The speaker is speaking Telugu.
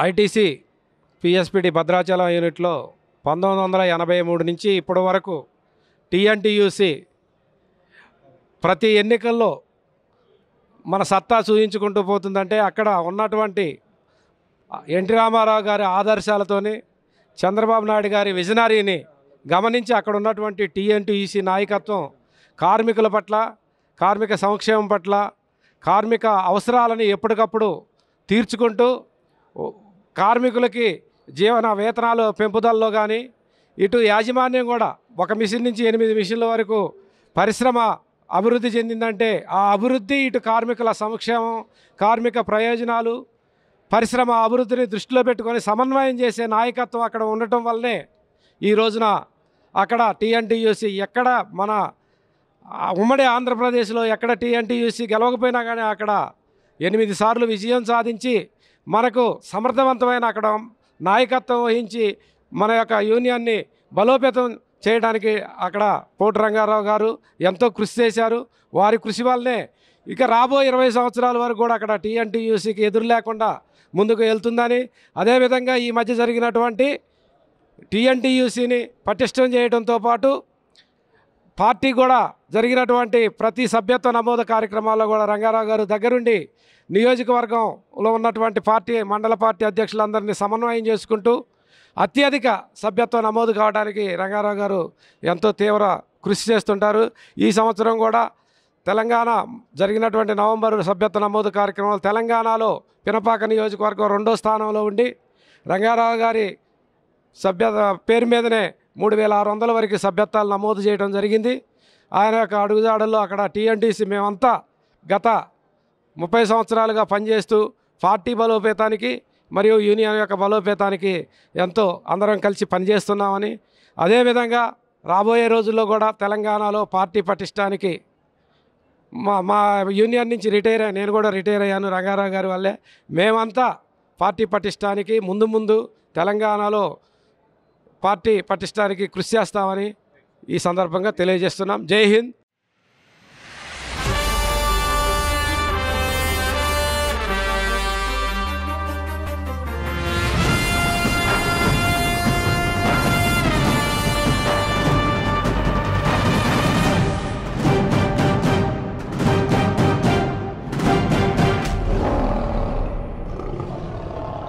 ఐటీసీ పిఎస్పిటి భద్రాచలం యూనిట్లో 1983 నుంచి ఇప్పటి వరకు టీఎన్టీయూసీ ప్రతి ఎన్నికల్లో మన సత్తా చూయించుకుంటూ పోతుందంటే అక్కడ ఉన్నటువంటి ఎన్టీ రామారావు గారి ఆదర్శాలతోని చంద్రబాబు నాయుడు గారి విజనరీని గమనించి అక్కడ ఉన్నటువంటి టీఎన్టీయూసీ నాయకత్వం కార్మికుల పట్ల, కార్మిక సంక్షేమం పట్ల, కార్మిక అవసరాలను ఎప్పటికప్పుడు తీర్చుకుంటూ కార్మికులకి జీవన వేతనాలు పెంపుదలలో కానీ ఇటు యాజమాన్యం కూడా ఒక మిషన్ నుంచి 8 మిషన్ల వరకు పరిశ్రమ అభివృద్ధి చెందిందంటే ఆ అభివృద్ధి ఇటు కార్మికుల సంక్షేమం, కార్మిక ప్రయోజనాలు, పరిశ్రమ అభివృద్ధిని దృష్టిలో పెట్టుకొని సమన్వయం చేసే నాయకత్వం అక్కడ ఉండటం వల్లనే ఈ రోజున అక్కడ టీఎన్టీయూసీ ఎక్కడ మన ఉమ్మడి ఆంధ్రప్రదేశ్లో ఎక్కడ టీఎన్టీయూసీ గెలవకపోయినా కానీ అక్కడ 8 సార్లు విజయం సాధించి మనకు సమర్థవంతమైన అక్కడ నాయకత్వం వహించి మన యొక్క యూనియన్ని బలోపేతం చేయడానికి అక్కడ పోటు రంగారావు గారు ఎంతో కృషి చేశారు. వారి కృషి వల్లనే ఇక రాబోయే 20 సంవత్సరాల వరకు కూడా అక్కడ టీఎన్టీయూసీకి ఎదురు లేకుండా ముందుకు వెళ్తుందని, అదేవిధంగా ఈ మధ్య జరిగినటువంటి టీఎన్టీయూసీని పటిష్టం చేయడంతో పాటు పార్టీ కూడా జరిగినటువంటి ప్రతి సభ్యత్వ నమోదు కార్యక్రమాల్లో కూడా రంగారావు గారు దగ్గరుండి నియోజకవర్గంలో ఉన్నటువంటి పార్టీ మండల పార్టీ అధ్యక్షులందరినీ సమన్వయం చేసుకుంటూ అత్యధిక సభ్యత్వ నమోదు కావడానికి రంగారావు గారు ఎంతో తీవ్ర కృషి చేస్తుంటారు. ఈ సంవత్సరం కూడా తెలంగాణ జరిగినటువంటి నవంబర్ సభ్యత్వ నమోదు కార్యక్రమాలు తెలంగాణలో పినపాక నియోజకవర్గం 2వ స్థానంలో ఉండి రంగారావు గారి పేరు మీదనే 3600 వరకు సభ్యత్వాలు నమోదు చేయడం జరిగింది. ఆయన యొక్క అడుగుజాడల్లో అక్కడ టీఎన్టీసీ మేమంతా గత 30 సంవత్సరాలుగా పనిచేస్తూ పార్టీ బలోపేతానికి మరియు యూనియన్ యొక్క బలోపేతానికి ఎంతో అందరం కలిసి పనిచేస్తున్నామని, అదేవిధంగా రాబోయే రోజుల్లో కూడా తెలంగాణలో పార్టీ పటిష్టానికి మా యూనియన్ నుంచి నేను కూడా రిటైర్ అయ్యాను రంగారావు గారి వల్లే. మేమంతా పార్టీ పటిష్టానికి ముందు తెలంగాణలో పార్టీ పటిష్టానికి కృషి చేస్తామని ఈ సందర్భంగా తెలియజేస్తున్నాం. జై హింద్.